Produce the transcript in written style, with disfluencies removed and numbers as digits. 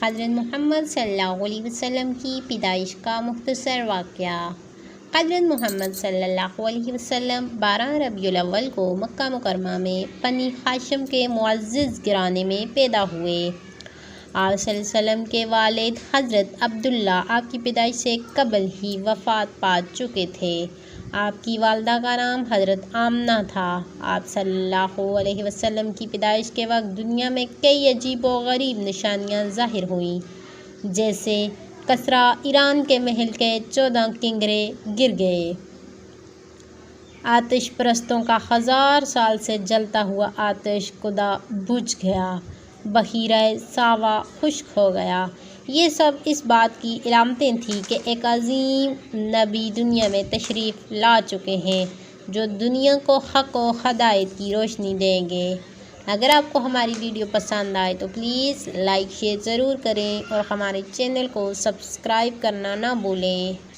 حضرت محمد صلی اللہ علیہ وسلم کی پیدائش کا مختصر واقعہ۔ حضرت محمد صلی اللہ علیہ وسلم 12 ربیع الاول کو مکہ مکرمہ میں بنی ہاشم کے معزز گھرانے میں پیدا ہوئے۔ آپ صلی اللہ علیہ وسلم کے والد حضرت عبداللہ آپ کی پیدائش سے قبل ہی وفات پا چکے تھے۔ آپ کی والدہ کا نام حضرت آمنہ تھا۔ آپ صلی اللہ علیہ وسلم کی پیدائش کے وقت دنیا میں کئی عجیب و غریب نشانیاں ظاہر ہوئیں، جیسے کسریٰ ایران کے محل کے 14 کنگرے گر گئے، آتش پرستوں کا 1000 سال سے جلتا ہوا آتش کدہ بجھ گیا، بحیرہ ساوا خشک ہو گیا۔ یہ سب اس بات کی علامتیں تھیں کہ ایک عظیم نبی دنیا میں تشریف لا چکے ہیں جو دنیا کو حق و ہدایت کی روشنی دیں گے۔ اگر آپ کو ہماری ویڈیو پسند آئے تو پلیز لائک شیئر ضرور کریں اور ہمارے چینل کو سبسکرائب کرنا نہ بھولیں۔